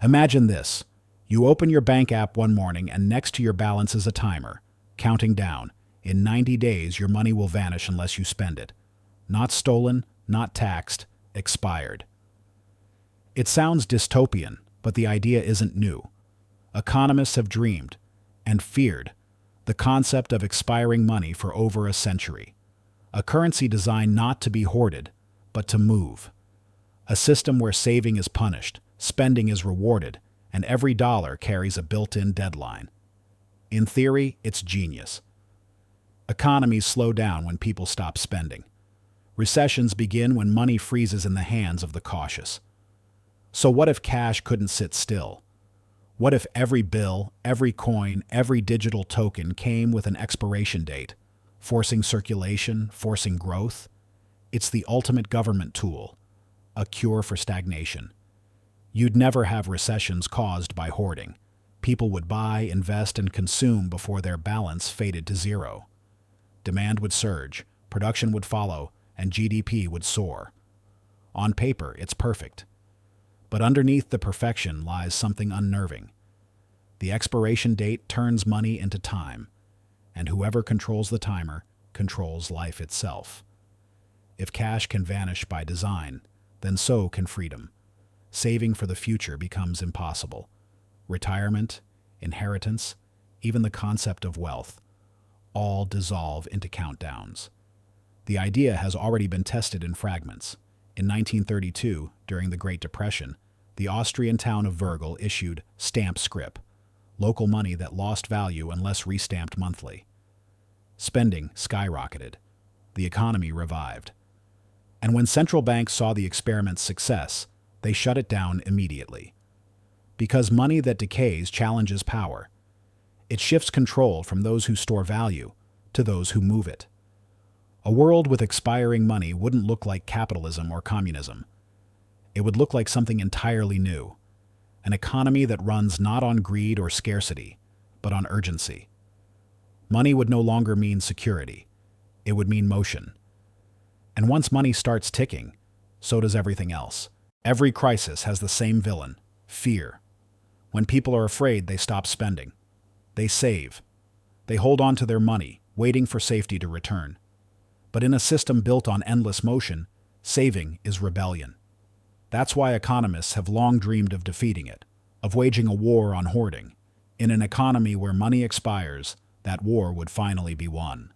Imagine this. You open your bank app one morning and next to your balance is a timer, counting down. In 90 days, your money will vanish unless you spend it. Not stolen, not taxed, expired. It sounds dystopian, but the idea isn't new. Economists have dreamed and feared the concept of expiring money for over a century. A currency designed not to be hoarded, but to move. A system where saving is punished, spending is rewarded, and every dollar carries a built-in deadline. In theory, it's genius. Economies slow down when people stop spending. Recessions begin when money freezes in the hands of the cautious. So what if cash couldn't sit still? What if every bill, every coin, every digital token came with an expiration date, forcing circulation, forcing growth? It's the ultimate government tool, a cure for stagnation. You'd never have recessions caused by hoarding. People would buy, invest, and consume before their balance faded to zero. Demand would surge, production would follow, and GDP would soar. On paper, it's perfect. But underneath the perfection lies something unnerving. The expiration date turns money into time, and whoever controls the timer controls life itself. If cash can vanish by design, then so can freedom. Saving for the future becomes impossible. Retirement, inheritance, even the concept of wealth, all dissolve into countdowns. The idea has already been tested in fragments. In 1932, during the Great Depression, the Austrian town of Virgil issued stamp scrip, local money that lost value unless restamped monthly. Spending skyrocketed. The economy revived. And when central banks saw the experiment's success, they shut it down immediately. Because money that decays challenges power. It shifts control from those who store value to those who move it. A world with expiring money wouldn't look like capitalism or communism. It would look like something entirely new. An economy that runs not on greed or scarcity, but on urgency. Money would no longer mean security. It would mean motion. And once money starts ticking, so does everything else. Every crisis has the same villain, fear. When people are afraid, they stop spending. They save. They hold on to their money, waiting for safety to return. But in a system built on endless motion, saving is rebellion. That's why economists have long dreamed of defeating it, of waging a war on hoarding. In an economy where money expires, that war would finally be won.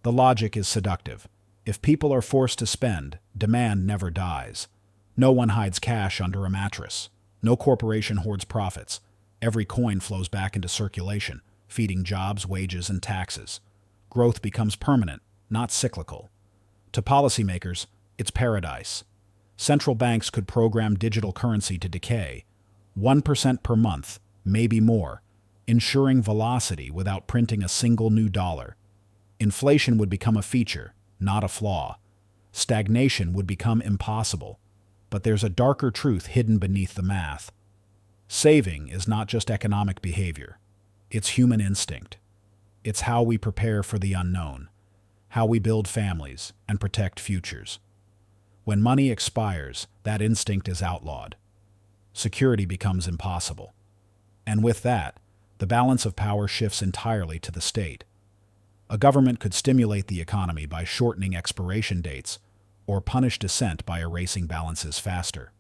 The logic is seductive. If people are forced to spend, demand never dies. No one hides cash under a mattress. No corporation hoards profits. Every coin flows back into circulation, feeding jobs, wages, and taxes. Growth becomes permanent, not cyclical. To policymakers, it's paradise. Central banks could program digital currency to decay, 1% per month, maybe more, ensuring velocity without printing a single new dollar. Inflation would become a feature, not a flaw. Stagnation would become impossible. But there's a darker truth hidden beneath the math. Saving is not just economic behavior. It's human instinct. It's how we prepare for the unknown, how we build families and protect futures. When money expires, that instinct is outlawed. Security becomes impossible. And with that, the balance of power shifts entirely to the state. A government could stimulate the economy by shortening expiration dates, or punish dissent by erasing balances faster.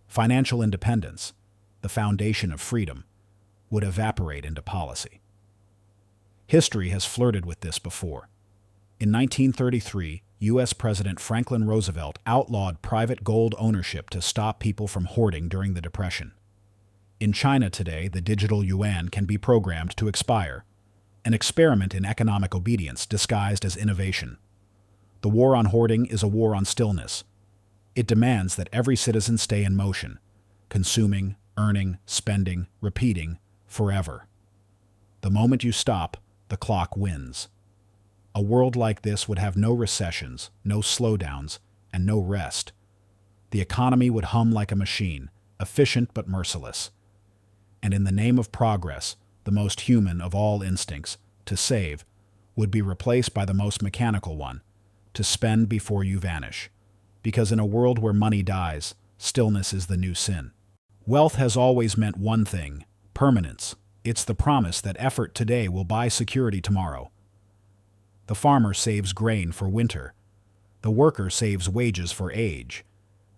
Financial independence, the foundation of freedom, would evaporate into policy. History has flirted with this before. In 1933, U.S. President Franklin Roosevelt outlawed private gold ownership to stop people from hoarding during the Depression. In China today, the digital yuan can be programmed to expire, an experiment in economic obedience disguised as innovation. The war on hoarding is a war on stillness. It demands that every citizen stay in motion, consuming, earning, spending, repeating, forever. The moment you stop, the clock wins. A world like this would have no recessions, no slowdowns, and no rest. The economy would hum like a machine, efficient but merciless. And in the name of progress, the most human of all instincts, to save, would be replaced by the most mechanical one, to spend before you vanish. Because in a world where money dies, stillness is the new sin. Wealth has always meant one thing: permanence. It's the promise that effort today will buy security tomorrow. The farmer saves grain for winter. The worker saves wages for age.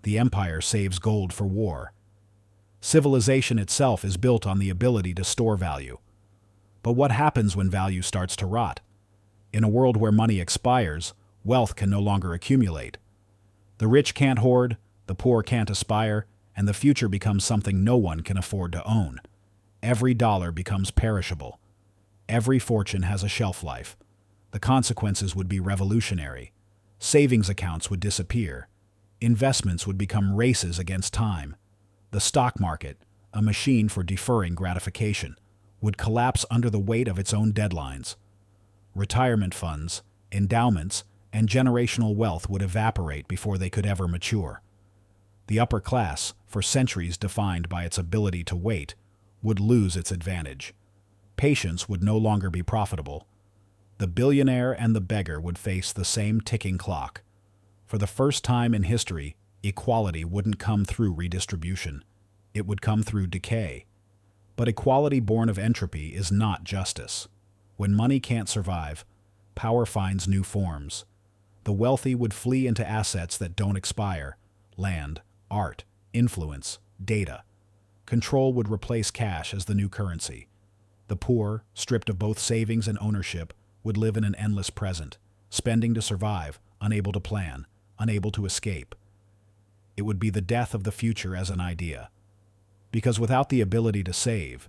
The empire saves gold for war. Civilization itself is built on the ability to store value. But what happens when value starts to rot? In a world where money expires, wealth can no longer accumulate. The rich can't hoard, the poor can't aspire, and the future becomes something no one can afford to own. Every dollar becomes perishable. Every fortune has a shelf life. The consequences would be revolutionary. Savings accounts would disappear. Investments would become races against time. The stock market, a machine for deferring gratification, would collapse under the weight of its own deadlines. Retirement funds, endowments, and generational wealth would evaporate before they could ever mature. The upper class, for centuries defined by its ability to wait, would lose its advantage. Patience would no longer be profitable. The billionaire and the beggar would face the same ticking clock. For the first time in history, equality wouldn't come through redistribution. It would come through decay. But equality born of entropy is not justice. When money can't survive, power finds new forms. The wealthy would flee into assets that don't expire: land, art, influence, data. Control would replace cash as the new currency. The poor, stripped of both savings and ownership, would live in an endless present, spending to survive, unable to plan, unable to escape. It would be the death of the future as an idea. Because without the ability to save,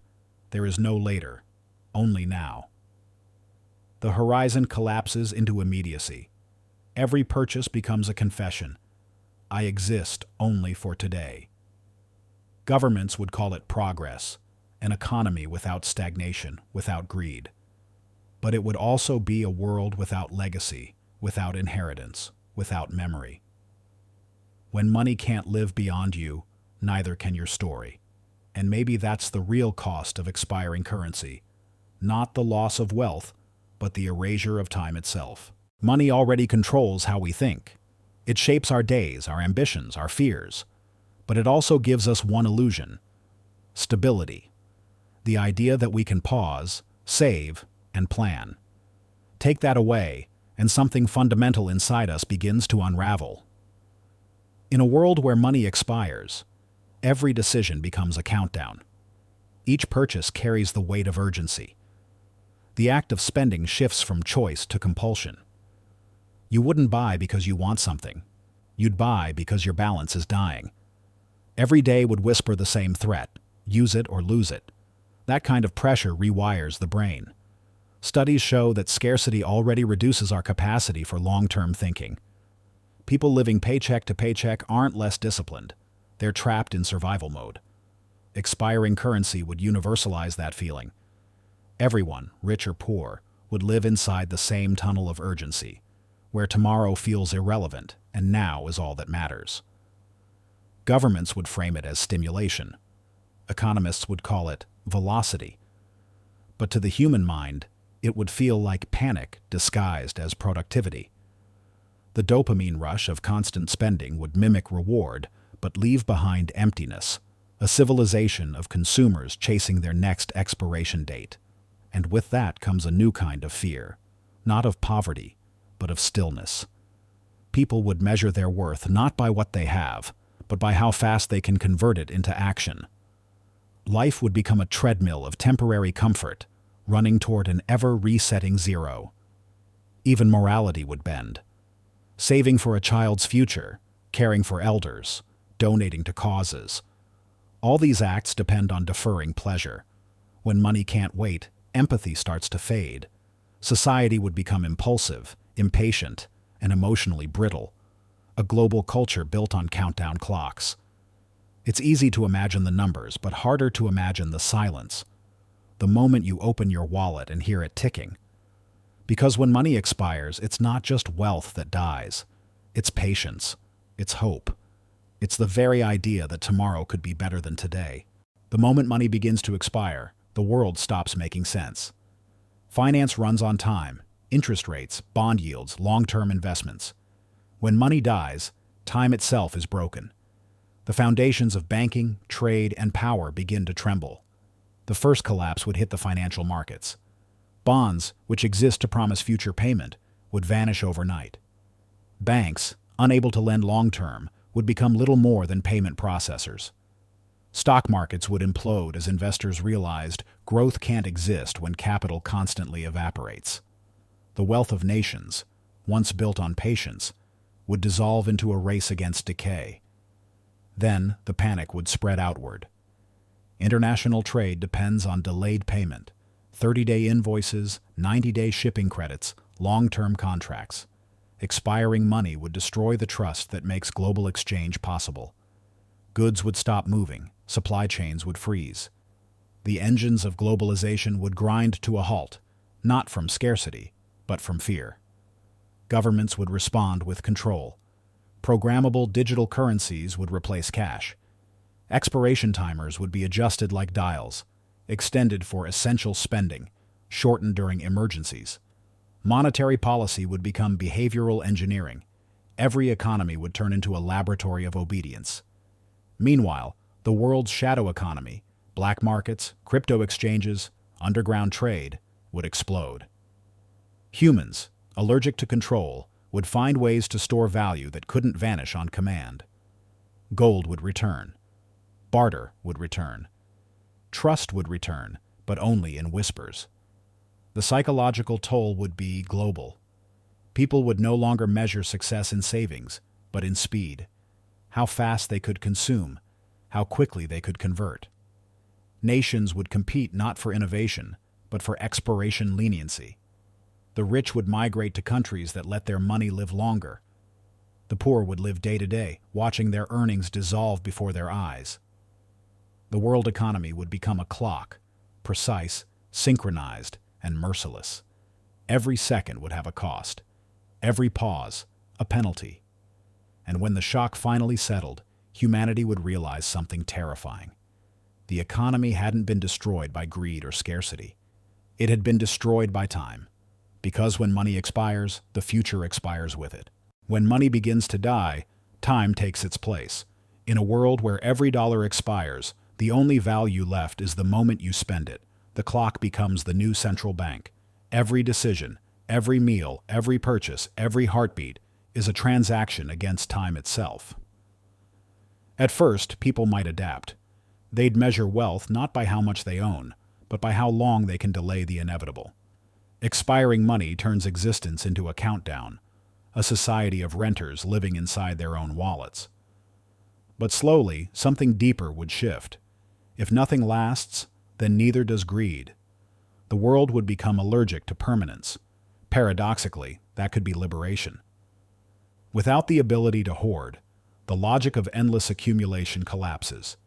there is no later, only now. The horizon collapses into immediacy. Every purchase becomes a confession. I exist only for today. Governments would call it progress, an economy without stagnation, without greed. But it would also be a world without legacy, without inheritance, without memory. When money can't live beyond you, neither can your story. And maybe that's the real cost of expiring currency. Not the loss of wealth, but the erasure of time itself. Money already controls how we think. It shapes our days, our ambitions, our fears. But it also gives us one illusion: stability. The idea that we can pause, save, and plan. Take that away, and something fundamental inside us begins to unravel. In a world where money expires, every decision becomes a countdown. Each purchase carries the weight of urgency. The act of spending shifts from choice to compulsion. You wouldn't buy because you want something. You'd buy because your balance is dying. Every day would whisper the same threat: use it or lose it. That kind of pressure rewires the brain. Studies show that scarcity already reduces our capacity for long-term thinking. People living paycheck to paycheck aren't less disciplined. They're trapped in survival mode. Expiring currency would universalize that feeling. Everyone, rich or poor, would live inside the same tunnel of urgency, where tomorrow feels irrelevant and now is all that matters. Governments would frame it as stimulation. Economists would call it velocity. But to the human mind, it would feel like panic disguised as productivity. The dopamine rush of constant spending would mimic reward, but leave behind emptiness, a civilization of consumers chasing their next expiration date. And with that comes a new kind of fear, not of poverty, but of stillness. People would measure their worth not by what they have, but by how fast they can convert it into action. Life would become a treadmill of temporary comfort, running toward an ever-resetting zero. Even morality would bend. Saving for a child's future, caring for elders, donating to causes. All these acts depend on deferring pleasure. When money can't wait, empathy starts to fade. Society would become impulsive, impatient, and emotionally brittle. A global culture built on countdown clocks. It's easy to imagine the numbers, but harder to imagine the silence. The moment you open your wallet and hear it ticking. Because when money expires, it's not just wealth that dies. It's patience. It's hope. It's the very idea that tomorrow could be better than today. The moment money begins to expire, the world stops making sense. Finance runs on time, interest rates, bond yields, long-term investments. When money dies, time itself is broken. The foundations of banking, trade, and power begin to tremble. The first collapse would hit the financial markets. Bonds, which exist to promise future payment, would vanish overnight. Banks, unable to lend long-term, would become little more than payment processors. Stock markets would implode as investors realized growth can't exist when capital constantly evaporates. The wealth of nations, once built on patience, would dissolve into a race against decay. Then the panic would spread outward. International trade depends on delayed payment, 30-day invoices, 90-day shipping credits, long-term contracts. Expiring money would destroy the trust that makes global exchange possible. Goods would stop moving, supply chains would freeze. The engines of globalization would grind to a halt, not from scarcity, but from fear. Governments would respond with control. Programmable digital currencies would replace cash. Expiration timers would be adjusted like dials, extended for essential spending, shortened during emergencies. Monetary policy would become behavioral engineering. Every economy would turn into a laboratory of obedience. Meanwhile, the world's shadow economy, black markets, crypto exchanges, underground trade, would explode. Humans, allergic to control, would find ways to store value that couldn't vanish on command. Gold would return. Barter would return. Trust would return, but only in whispers. The psychological toll would be global. People would no longer measure success in savings, but in speed. How fast they could consume, how quickly they could convert. Nations would compete not for innovation, but for expiration leniency. The rich would migrate to countries that let their money live longer. The poor would live day to day, watching their earnings dissolve before their eyes. The world economy would become a clock, precise, synchronized, and merciless. Every second would have a cost. Every pause, a penalty. And when the shock finally settled, humanity would realize something terrifying. The economy hadn't been destroyed by greed or scarcity. It had been destroyed by time. Because when money expires, the future expires with it. When money begins to die, time takes its place. In a world where every dollar expires, the only value left is the moment you spend it. The clock becomes the new central bank. Every decision, every meal, every purchase, every heartbeat is a transaction against time itself. At first, people might adapt. They'd measure wealth not by how much they own, but by how long they can delay the inevitable. Expiring money turns existence into a countdown, a society of renters living inside their own wallets. But slowly, something deeper would shift. If nothing lasts, then neither does greed. The world would become allergic to permanence. Paradoxically, that could be liberation. Without the ability to hoard, the logic of endless accumulation collapses.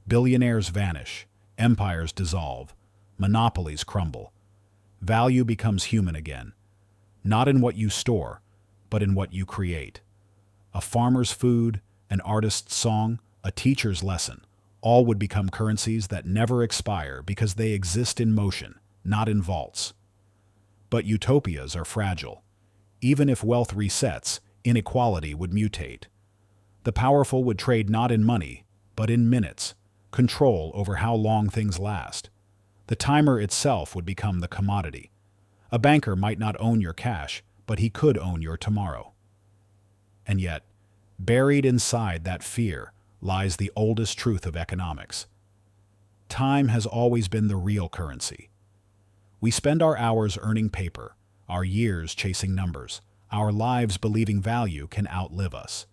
Billionaires vanish, empires dissolve, monopolies crumble. Value becomes human again, not in what you store, but in what you create. A farmer's food, an artist's song, a teacher's lesson, all would become currencies that never expire because they exist in motion, not in vaults. But utopias are fragile. Even if wealth resets, inequality would mutate. The powerful would trade not in money, but in minutes, control over how long things last. The timer itself would become the commodity. A banker might not own your cash, but he could own your tomorrow. And yet, buried inside that fear lies the oldest truth of economics. Time has always been the real currency. We spend our hours earning paper, our years chasing numbers, our lives believing value can outlive us.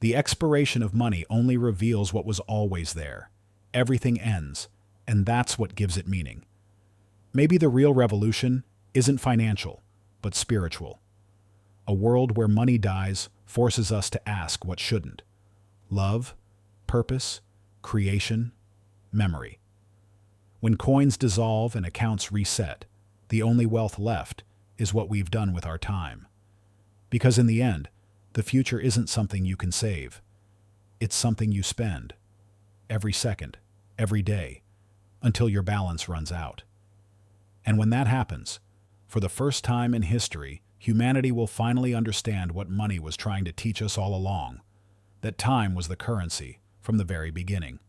The expiration of money only reveals what was always there. Everything ends, and that's what gives it meaning. Maybe the real revolution isn't financial, but spiritual. A world where money dies forces us to ask what shouldn't. Love, purpose, creation, memory. When coins dissolve and accounts reset, the only wealth left is what we've done with our time. Because in the end, the future isn't something you can save. It's something you spend. Every second, every day, until your balance runs out. And when that happens, for the first time in history, humanity will finally understand what money was trying to teach us all along. That time was the currency, from the very beginning.